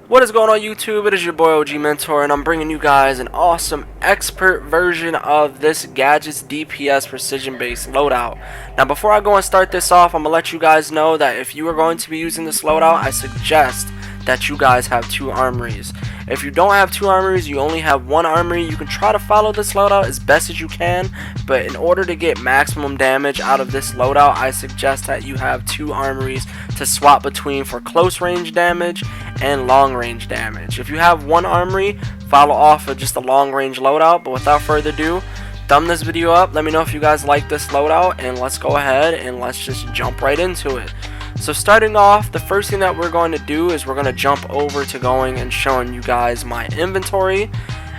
What is going on YouTube? It is your boy OG Mentor, and I'm bringing you guys an awesome expert version of this gadget's DPS precision based loadout. Now before I go and start this off, I'm going to let you guys know that if you are going to be using this loadout, I suggest that you guys have 2 armories. If you don't have 2 armories, you only have 1 armory, you can try to follow this loadout as best as you can, but in order to get maximum damage out of this loadout, I suggest that you have 2 armories to swap between for close range damage and long range damage. If you have 1 armory, follow off of just a long range loadout. But without further ado, thumb this video up, let me know if you guys like this loadout, and let's go ahead and let's just jump right into it. So starting off, the first thing that we're going to do is we're going to jump over to going and showing you guys my inventory.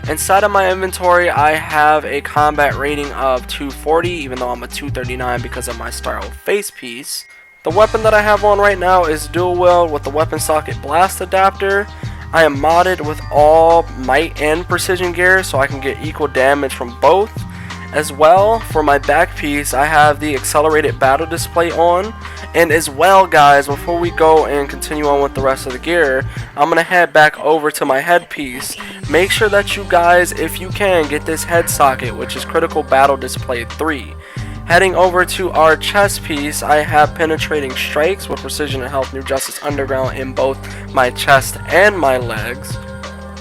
Inside of my inventory, I have a combat rating of 240, even though I'm a 239 because of my Starro face piece. The weapon that I have on right now is dual wield with the weapon socket blast adapter. I am modded with all might and precision gear so I can get equal damage from both. As well, for my back piece, I have the accelerated battle display on. And as well, guys, before we go and continue on with the rest of the gear, I'm going to head back over to my headpiece. Make sure that you guys, if you can, get this head socket, which is critical battle display 3. Heading over to our chest piece, I have penetrating strikes with precision and health new justice underground in both my chest and my legs.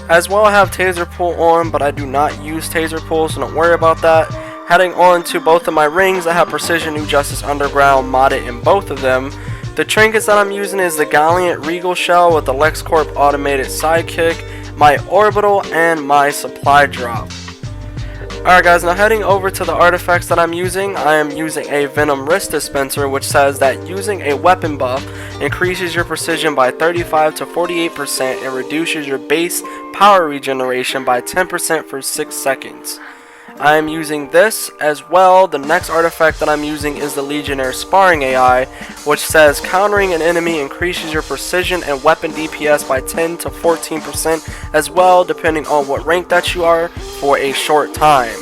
As well, I have taser pull on, but I do not use taser pull, so don't worry about that. Heading on to both of my rings, I have precision new justice underground modded in both of them. The trinkets that I'm using is the Gallant Regal Shell with the LexCorp automated sidekick, my orbital, and my supply drop. Alright guys, now heading over to the artifacts that I'm using, I am using a Venom wrist dispenser, which says that using a weapon buff increases your precision by 35 to 48% and reduces your base power regeneration by 10% for 6 seconds. I am using this as well. The next artifact that I'm using is the Legionnaire Sparring AI, which says countering an enemy increases your precision and weapon DPS by 10 to 14% as well, depending on what rank that you are, for a short time.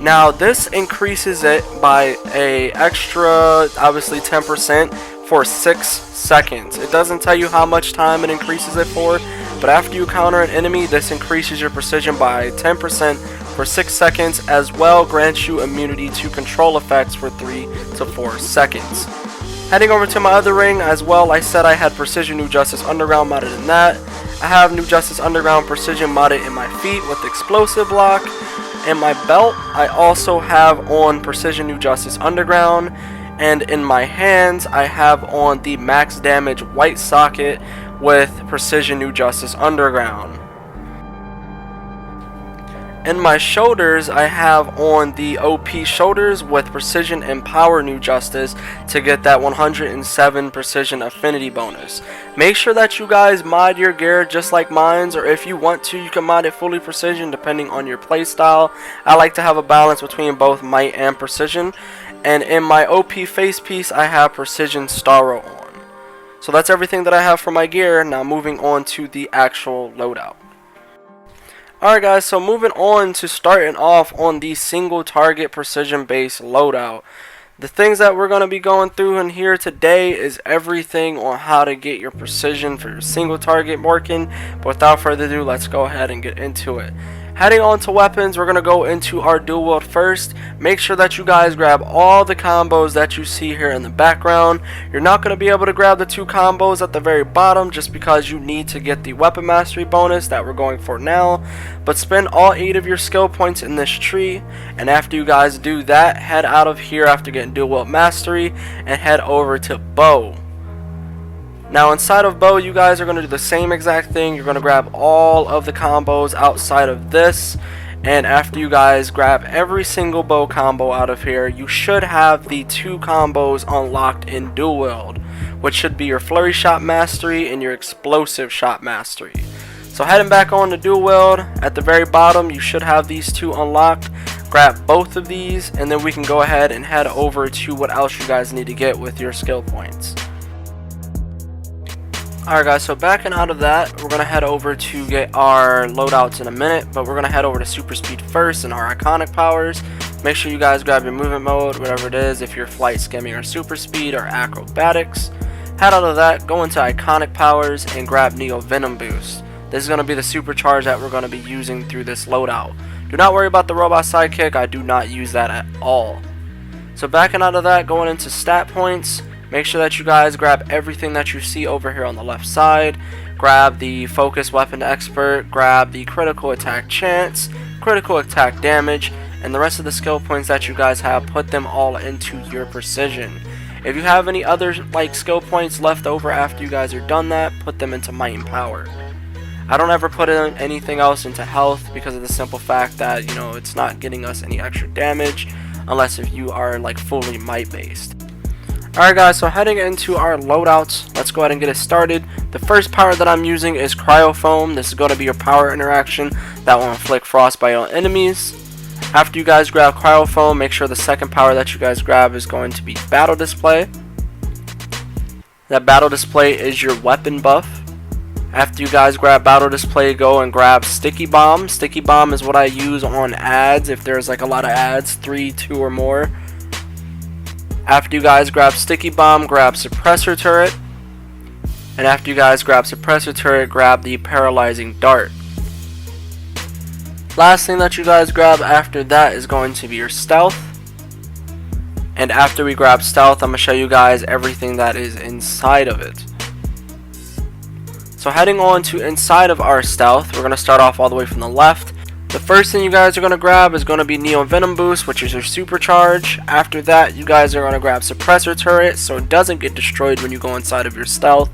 Now this increases it by a extra, obviously 10% for 6 seconds. It doesn't tell you how much time it increases it for, but after you counter an enemy, this increases your precision by 10% for 6 seconds, as well grants you immunity to control effects for 3 to 4 seconds. Heading over to my other ring, as well, I said I had precision new justice underground modded in that. I have new justice underground precision modded in my feet with explosive block. In my belt, I also have on precision new justice underground, and in my hands I have on the max damage white socket with precision new justice underground. In my shoulders, I have on the OP shoulders with precision and power new justice to get that 107 precision affinity bonus. Make sure that you guys mod your gear just like mine's, or if you want to, you can mod it fully precision depending on your playstyle. I like to have a balance between both might and precision. And in my OP face piece, I have precision Starro on. So that's everything that I have for my gear. Now moving on to the actual loadout. Alright guys, so moving on to starting off on the single target precision based loadout. The things that we're going to be going through in here today is everything on how to get your precision for your single target working. But without further ado, let's go ahead and get into it. Heading on to weapons, we're going to go into our dual wield first. Make sure that you guys grab all the combos that you see here in the background. You're not going to be able to grab the 2 combos at the very bottom just because you need to get the weapon mastery bonus that we're going for now. But spend all 8 of your skill points in this tree, and after you guys do that, head out of here after getting dual wield mastery and head over to bow. Now inside of bow, you guys are going to do the same exact thing. You're going to grab all of the combos outside of this, and after you guys grab every single bow combo out of here, you should have the 2 combos unlocked in dual wield, which should be your flurry shot mastery and your explosive shot mastery. So heading back on to dual wield, at the very bottom you should have these 2 unlocked. Grab both of these, and then we can go ahead and head over to what else you guys need to get with your skill points. Alright guys, so backing out of that, we're going to head over to get our loadouts in a minute, but we're going to head over to super speed first and our iconic powers. Make sure you guys grab your movement mode, whatever it is, if you're flight, skimming, or super speed, or acrobatics. Head out of that, go into iconic powers, and grab Neo Venom Boost. This is going to be the supercharge that we're going to be using through this loadout. Do not worry about the robot sidekick. I do not use that at all. So backing out of that, going into stat points, make sure that you guys grab everything that you see over here on the left side. Grab the focus weapon expert, grab the critical attack chance, critical attack damage, and the rest of the skill points that you guys have, put them all into your precision. If you have any other skill points left over after you guys are done that, put them into might and power. I don't ever put in anything else into health because of the simple fact that, it's not getting us any extra damage unless if you are fully might based. Alright guys, so heading into our loadouts, let's go ahead and get it started. The first power that I'm using is Cryo Foam. This is going to be your power interaction that will inflict frostbite on enemies. After you guys grab Cryo Foam, make sure the second power that you guys grab is going to be Battle Display. That Battle Display is your weapon buff. After you guys grab Battle Display, go and grab Sticky Bomb. Sticky Bomb is what I use on ads if there's a lot of ads, 3, 2 or more. After you guys grab Sticky Bomb, grab Suppressor Turret. And after you guys grab Suppressor Turret, grab the Paralyzing Dart. Last thing that you guys grab after that is going to be your Stealth. And after we grab Stealth, I'm going to show you guys everything that is inside of it. So heading on to inside of our Stealth, we're going to start off all the way from the left. The first thing you guys are going to grab is going to be Neon Venom Boost, which is your supercharge. After that, you guys are going to grab Suppressor Turret so it doesn't get destroyed when you go inside of your Stealth.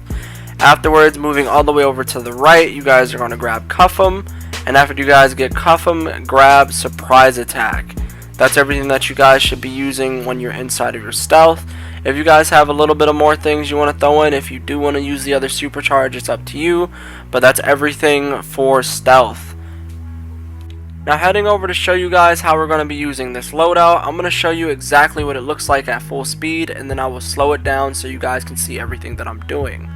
Afterwards, moving all the way over to the right, you guys are going to grab Cuff 'em. And after you guys get Cuff 'em, grab Surprise Attack. That's everything that you guys should be using when you're inside of your Stealth. If you guys have a little bit of more things you want to throw in, if you do want to use the other supercharge, it's up to you. But that's everything for Stealth. Now heading over to show you guys how we're going to be using this loadout, I'm going to show you exactly what it looks like at full speed, and then I will slow it down so you guys can see everything that I'm doing.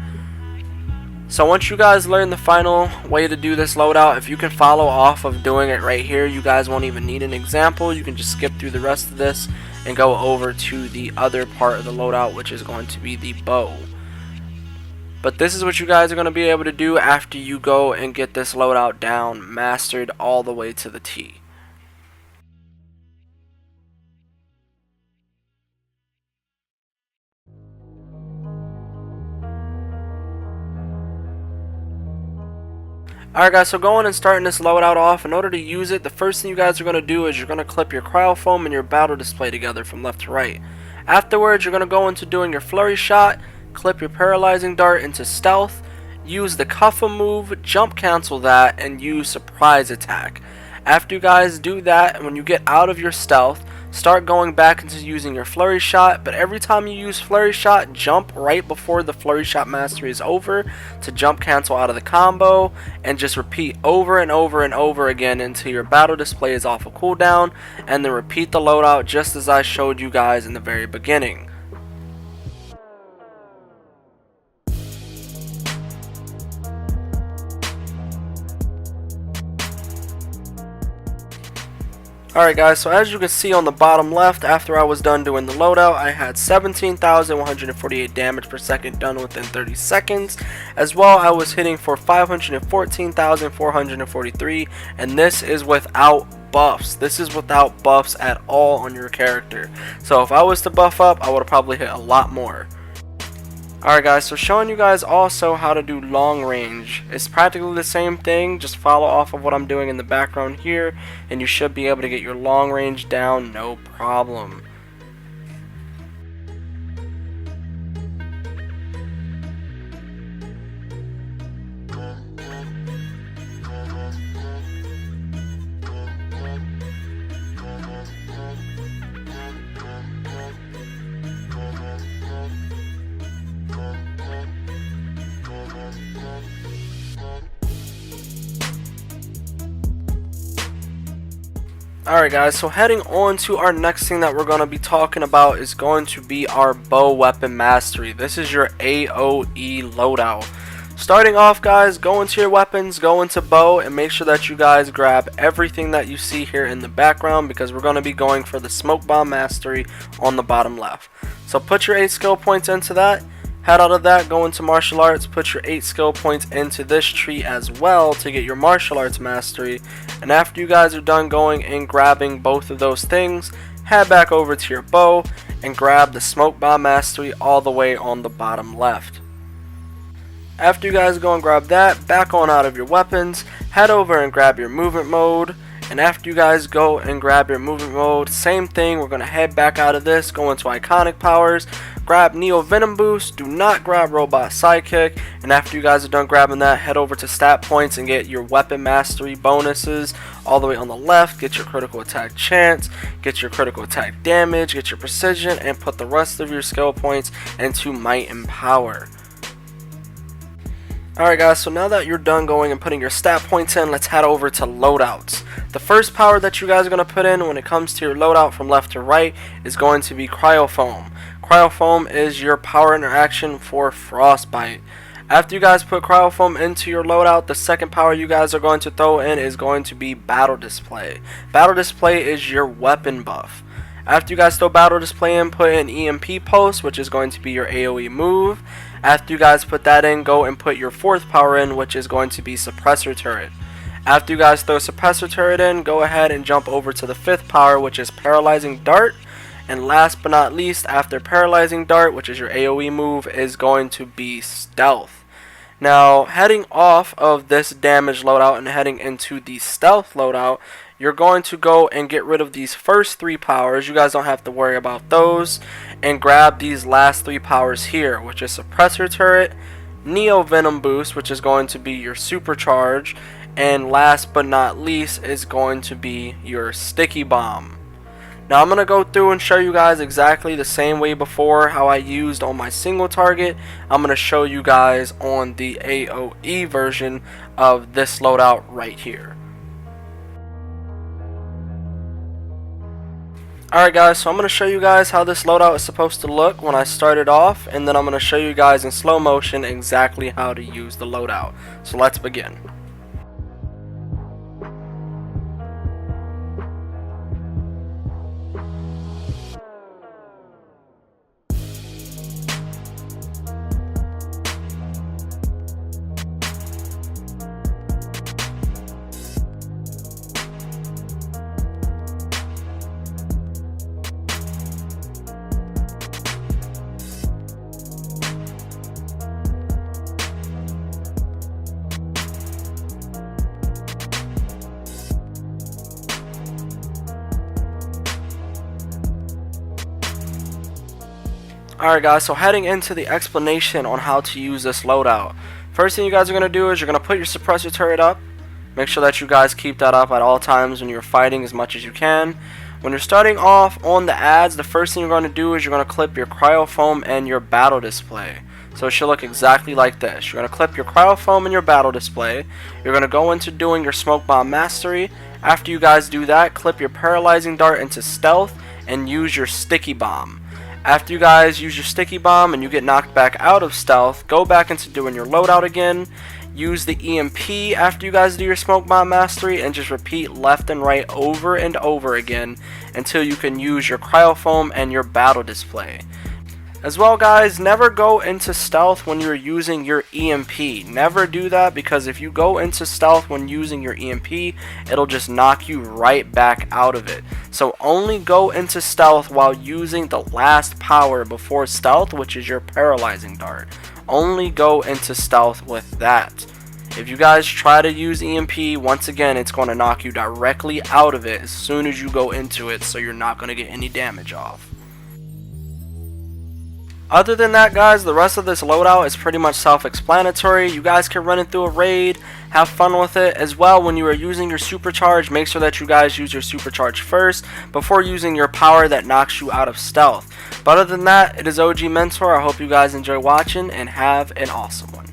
So once you guys learn the final way to do this loadout, if you can follow off of doing it right here, you guys won't even need an example. You can just skip through the rest of this and go over to the other part of the loadout, which is going to be the bow. But this is what you guys are going to be able to do after you go and get this loadout down, mastered all the way to the T. Alright guys, so going and starting this loadout off, in order to use it, the first thing you guys are going to do is you're going to clip your Cryo Foam and your Battle Display together from left to right. Afterwards, you're going to go into doing your Flurry Shot, clip your Paralyzing Dart into Stealth, use the Cuff 'em move, jump cancel that, and use Surprise Attack. After you guys do that, when you get out of your Stealth, start going back into using your Flurry Shot, but every time you use Flurry Shot, jump right before the Flurry Shot mastery is over to jump cancel out of the combo, and just repeat over and over and over again until your Battle Display is off of cooldown, and then repeat the loadout just as I showed you guys in the very beginning. Alright guys, so as you can see on the bottom left, after I was done doing the loadout, I had 17,148 damage per second done within 30 seconds. As well, I was hitting for 514,443, and this is without buffs. This is without buffs at all on your character. So if I was to buff up, I would have probably hit a lot more. Alright guys, so showing you guys also how to do long range. It's practically the same thing, just follow off of what I'm doing in the background here, and you should be able to get your long range down no problem. Alright guys, so heading on to our next thing that we're going to be talking about is going to be our bow weapon mastery. This is your AOE loadout. Starting off guys, go into your weapons, go into bow, and make sure that you guys grab everything that you see here in the background, because we're going to be going for the smoke bomb mastery on the bottom left. So put your 8 skill points into that. Head out of that, go into martial arts, put your 8 skill points into this tree as well to get your martial arts mastery. And after you guys are done going and grabbing both of those things, head back over to your bow and grab the smoke bomb mastery all the way on the bottom left. After you guys go and grab that, back on out of your weapons, head over and grab your movement mode. And after you guys go and grab your movement mode, same thing, we're going to head back out of this, go into iconic powers, grab Neo Venom Boost, do not grab Robot Sidekick. And after you guys are done grabbing that, head over to stat points and get your weapon mastery bonuses all the way on the left. Get your critical attack chance, get your critical attack damage, get your precision, and put the rest of your skill points into might and power. Alright guys, so now that you're done going and putting your stat points in, let's head over to loadouts. The first power that you guys are going to put in when it comes to your loadout from left to right is going to be Cryo Foam. Cryo Foam is your power interaction for Frostbite. After you guys put Cryo Foam into your loadout, the second power you guys are going to throw in is going to be Battle Display. Battle Display is your weapon buff. After you guys throw Battle Display in, put in EMP Pulse, which is going to be your AoE move. After you guys put that in, go and put your fourth power in, which is going to be Suppressor Turret. After you guys throw Suppressor Turret in, go ahead and jump over to the fifth power, which is Paralyzing Dart. And last but not least, after Paralyzing Dart, which is your AoE move, is going to be Stealth. Now, heading off of this damage loadout and heading into the Stealth loadout, you're going to go and get rid of these first 3 powers. You guys don't have to worry about those. And grab these last 3 powers here, which is Suppressor Turret, Neo Venom Boost, which is going to be your Supercharge, and last but not least is going to be your Sticky Bomb. Now I'm going to go through and show you guys exactly the same way before how I used on my single target. I'm going to show you guys on the AoE version of this loadout right here. Alright guys, so I'm going to show you guys how this loadout is supposed to look when I start it off, and then I'm going to show you guys in slow motion exactly how to use the loadout. So let's begin. Alright guys, so heading into the explanation on how to use this loadout. First thing you guys are going to do is you're going to put your suppressor turret up. Make sure that you guys keep that up at all times when you're fighting as much as you can. When you're starting off on the ads, the first thing you're going to do is you're going to clip your Cryo Foam and your Battle Display. So it should look exactly like this. You're going to clip your Cryo Foam and your Battle Display. You're going to go into doing your Smoke Bomb Mastery. After you guys do that, clip your Paralyzing Dart into Stealth and use your Sticky Bomb. After you guys use your Sticky Bomb and you get knocked back out of Stealth, go back into doing your loadout again. Use the EMP after you guys do your Smoke Bomb Mastery and just repeat left and right over and over again until you can use your Cryo Foam and your Battle Display. As well guys, never go into Stealth when you're using your EMP. Never do that, because if you go into Stealth when using your EMP, it'll just knock you right back out of it. So only go into Stealth while using the last power before Stealth, which is your Paralyzing Dart. Only go into Stealth with that. If you guys try to use EMP, once again, it's going to knock you directly out of it as soon as you go into it, so you're not going to get any damage off. Other than that guys, the rest of this loadout is pretty much self-explanatory. You guys can run it through a raid, have fun with it. As well, when you are using your supercharge, make sure that you guys use your supercharge first before using your power that knocks you out of Stealth. But other than that, it is OG Mentor. I hope you guys enjoy watching and have an awesome one.